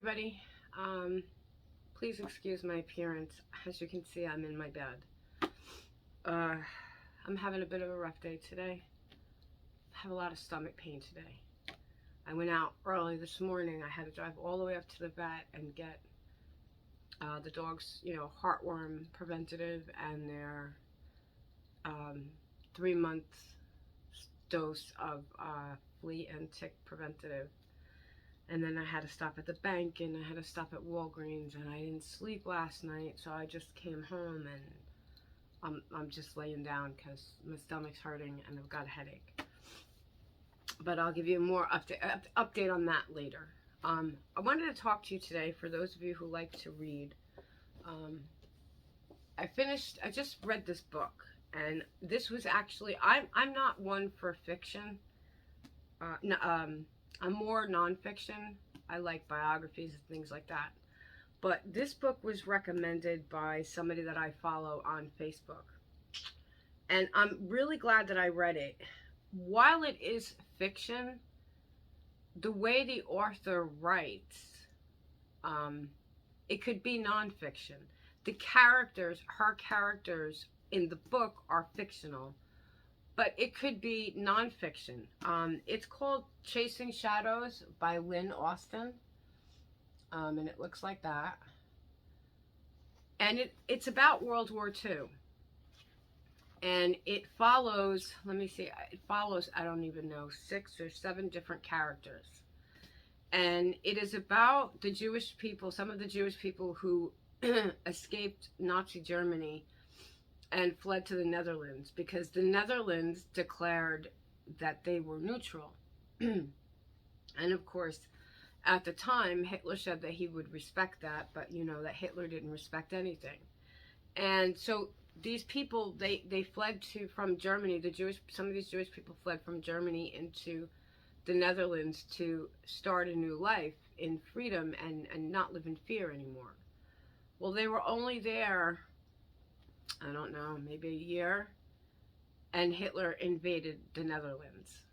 everybody. Please excuse my appearance. As you can see, I'm in my bed. I'm having a bit of a rough day today. I have a lot of stomach pain today. I went out early this morning. I had to drive all the way up to the vet and get the dog's, heartworm preventative and their 3-month dose of flea and tick preventative. And then I had to stop at the bank and I had to stop at Walgreens, and I didn't sleep last night, so I just came home and I'm just laying down because my stomach's hurting and I've got a headache. But I'll give you more update on that later. I wanted to talk to you today, for those of you who like to read. I just read this book, and this was actually, I'm not one for fiction. I'm more nonfiction. I like biographies and things like that. But this book was recommended by somebody that I follow on Facebook. And I'm really glad that I read it. While it is fiction, the way the author writes, it could be nonfiction. Her characters in the book are fictional, but it could be nonfiction. It's called Chasing Shadows by Lynn Austin. And it looks like that. And it's about World War II. And it follows, I don't even know, 6 or 7 different characters. And it is about the Jewish people, some of the Jewish people who escaped Nazi Germany and fled to the Netherlands, because the Netherlands declared that they were neutral. And of course, at the time, Hitler said that he would respect that, but that Hitler didn't respect anything. And so these people, they fled from Germany. Some of these Jewish people fled from Germany into the Netherlands to start a new life in freedom and not live in fear anymore. Well, they were only there, I don't know, maybe a year, and Hitler invaded the Netherlands.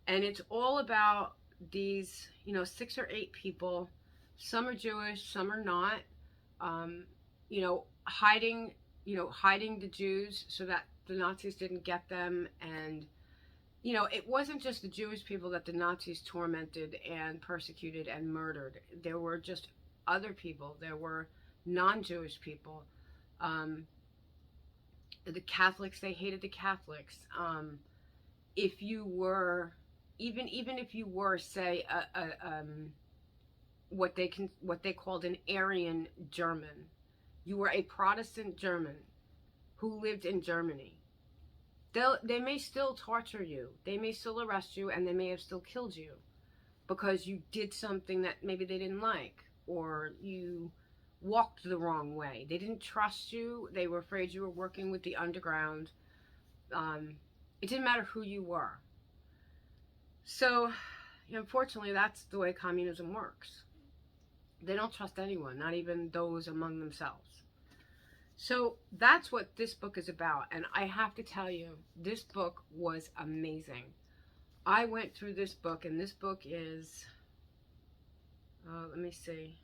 And it's all about these, 6 or 8 people. Some are Jewish, some are not, hiding the Jews so that the Nazis didn't get them. And, it wasn't just the Jewish people that the Nazis tormented and persecuted and murdered. There were just other people. There were non-Jewish people. The Catholics, they hated the Catholics. If you were, even if you were, say, what they called an Aryan German, you were a Protestant German who lived in Germany, they may still torture you, they may still arrest you, and they may have still killed you because you did something that maybe they didn't like, or you walked the wrong way. They didn't trust you. They were afraid you were working with the underground. It didn't matter who you were. So, unfortunately, that's the way communism works. They don't trust anyone, not even those among themselves. So that's what this book is about. And I have to tell you, this book was amazing. I went through this book, and this book is, let me see.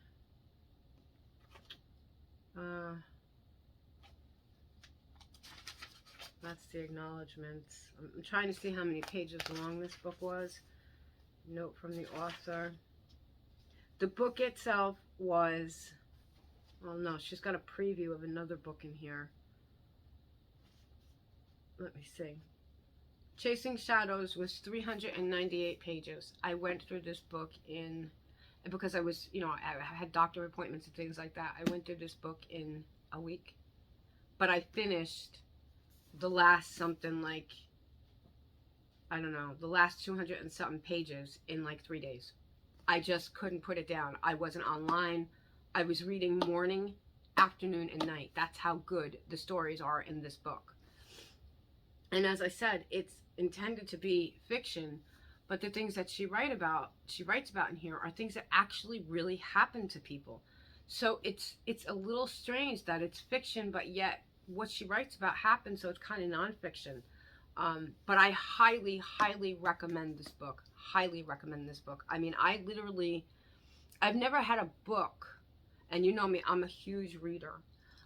That's the acknowledgments. I'm trying to see how many pages long this book was. Note from the author. The book itself was, well, no, she's got a preview of another book in here. Let me see. Chasing Shadows was 398 pages. I went through this book because I was, I had doctor appointments and things like that. I went through this book in a week. But I finished the last something like, I don't know, the last 200 and something pages in like 3 days. I just couldn't put it down. I wasn't online. I was reading morning, afternoon, and night. That's how good the stories are in this book. And as I said, it's intended to be fiction, but the things that she writes about in here are things that actually really happen to people. So it's a little strange that it's fiction, but yet what she writes about happens, so it's kind of nonfiction. But I highly, highly recommend this book. Highly recommend this book. I mean, I I've never had a book, and you know me, I'm a huge reader.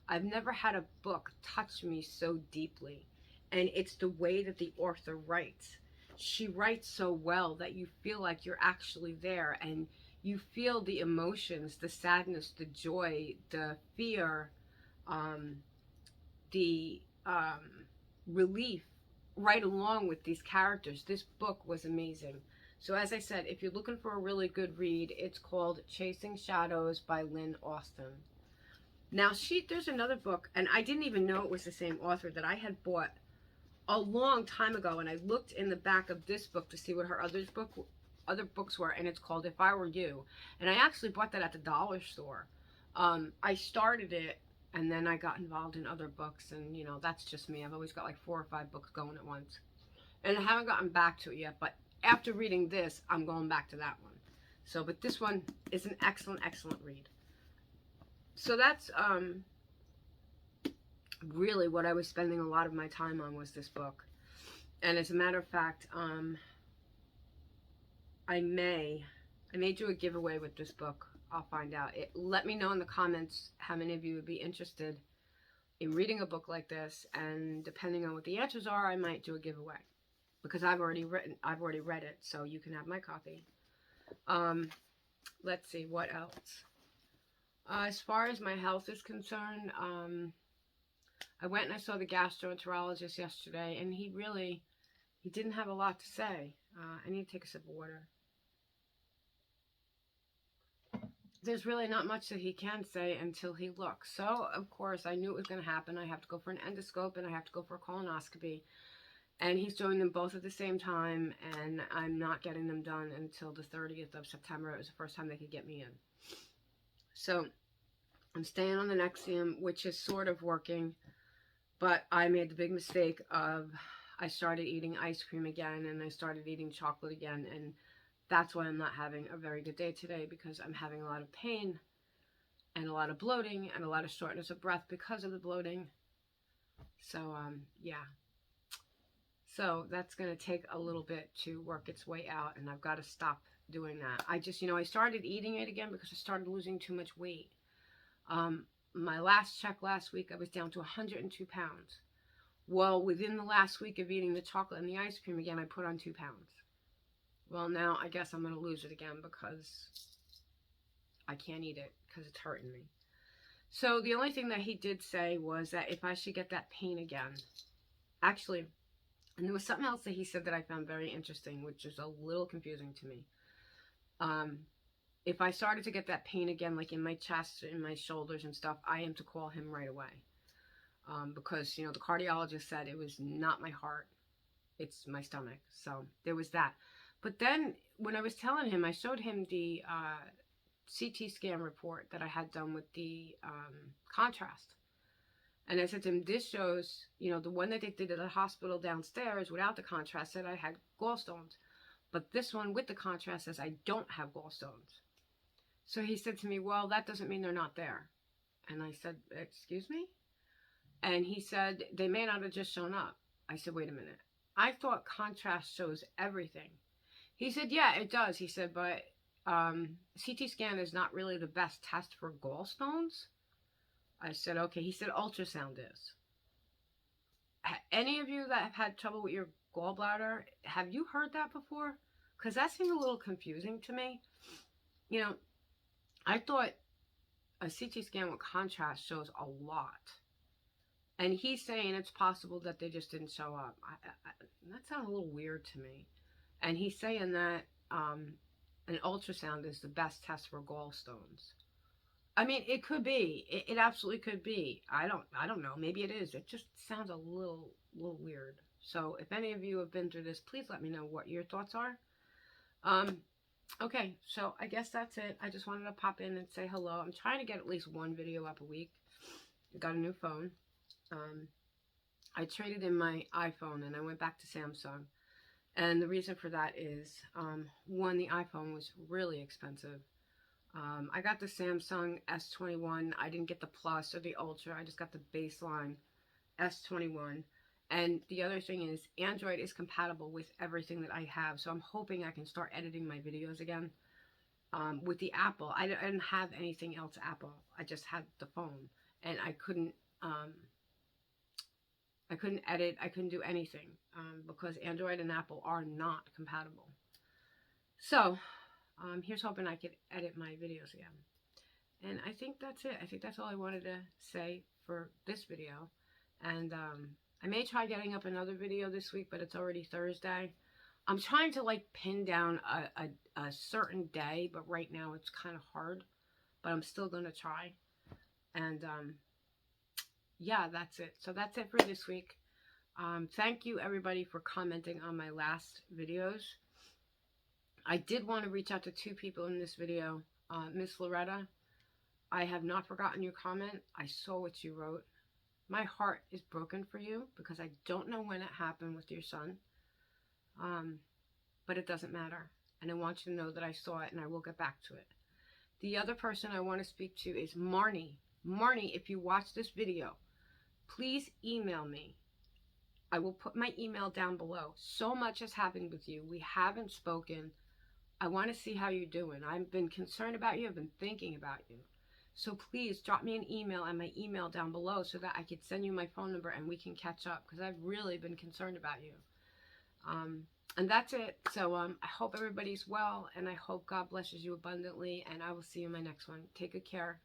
I've never had a book touch me so deeply. And it's the way that the author writes. She writes so well that you feel like you're actually there, and you feel the emotions, the sadness, the joy, the fear, um, the relief right along with these characters. This book was amazing. So as I said, if you're looking for a really good read, it's called Chasing Shadows by Lynn Austin. Now there's another book, and I didn't even know it was the same author, that I had bought a long time ago, and I looked in the back of this book to see what her other books were, and it's called If I Were You. And I actually bought that at the dollar store. I started it, and then I got involved in other books, and that's just me. I've always got like 4 or 5 books going at once, and I haven't gotten back to it yet. But after reading this, I'm going back to that one. So, but this one is an excellent, excellent read. So that's really what I was spending a lot of my time on, was this book. And as a matter of fact, I may do a giveaway with this book. I'll find out. Let me know in the comments how many of you would be interested in reading a book like this, and depending on what the answers are, I might do a giveaway, because I've already read it, so you can have my copy. Let's see, what else? As far as my health is concerned, I went and I saw the gastroenterologist yesterday, and he didn't have a lot to say. I need to take a sip of water. There's really not much that he can say until he looks. So, of course, I knew it was going to happen. I have to go for an endoscope, and I have to go for a colonoscopy. And he's doing them both at the same time, and I'm not getting them done until the 30th of September. It was the first time they could get me in. So, I'm staying on the Nexium, which is sort of working. But I made the big mistake of, I started eating ice cream again, and I started eating chocolate again, and that's why I'm not having a very good day today, because I'm having a lot of pain and a lot of bloating and a lot of shortness of breath because of the bloating. So, yeah. So that's going to take a little bit to work its way out, and I've got to stop doing that. I just, I started eating it again because I started losing too much weight. My last check last week, I was down to 102 pounds. Well, within the last week of eating the chocolate and the ice cream again, I put on 2 pounds. Well, now I guess I'm going to lose it again because I can't eat it because it's hurting me. So the only thing that he did say was that if I should get that pain again, actually, and there was something else that he said that I found very interesting, which is a little confusing to me. If I started to get that pain again, like in my chest, in my shoulders and stuff, I am to call him right away. Because, the cardiologist said it was not my heart, it's my stomach. So there was that. But then when I was telling him, I showed him the CT scan report that I had done with the contrast. And I said to him, this shows, the one that they did at the hospital downstairs without the contrast said I had gallstones. But this one with the contrast says I don't have gallstones. So he said to me, well, that doesn't mean they're not there. And I said, excuse me? And he said, they may not have just shown up. I said, wait a minute. I thought contrast shows everything. He said, yeah, it does. He said, but CT scan is not really the best test for gallstones. I said, okay. He said, ultrasound is. Any of you that have had trouble with your gallbladder, have you heard that before? Because that seemed a little confusing to me. I thought a CT scan with contrast shows a lot. And he's saying it's possible that they just didn't show up. That sounds a little weird to me. And he's saying that an ultrasound is the best test for gallstones. I mean, it could be. It absolutely could be. I don't know. Maybe it is. It just sounds a little weird. So if any of you have been through this, please let me know what your thoughts are. Okay, so I guess that's it. I just wanted to pop in and say hello. I'm trying to get at least one video up a week. I got a new phone. I traded in my iPhone and I went back to Samsung. And the reason for that is, one, the iPhone was really expensive. I got the Samsung S21. I didn't get the Plus or the Ultra. I just got the baseline S21. And the other thing is, Android is compatible with everything that I have. So I'm hoping I can start editing my videos again. with the Apple. I didn't have anything else Apple. I just had the phone, and I couldn't edit. I couldn't do anything because Android and Apple are not compatible. So here's hoping I could edit my videos again. And I think that's it. I think that's all I wanted to say for this video. And I may try getting up another video this week, but it's already Thursday. I'm trying to like pin down a certain day, but right now it's kind of hard. But I'm still going to try. And yeah, that's it. So that's it for this week. Thank you everybody for commenting on my last videos. I did want to reach out to 2 people in this video. Miss Loretta, I have not forgotten your comment. I saw what you wrote. My heart is broken for you because I don't know when it happened with your son. But it doesn't matter. And I want you to know that I saw it and I will get back to it. The other person I want to speak to is Marnie. Marnie, if you watch this video, please email me. I will put my email down below. So much has happened with you. We haven't spoken. I want to see how you're doing. I've been concerned about you. I've been thinking about you. So please drop me an email and my email down below so that I could send you my phone number and we can catch up because I've really been concerned about you. And that's it. So I hope everybody's well and I hope God blesses you abundantly and I will see you in my next one. Take good care.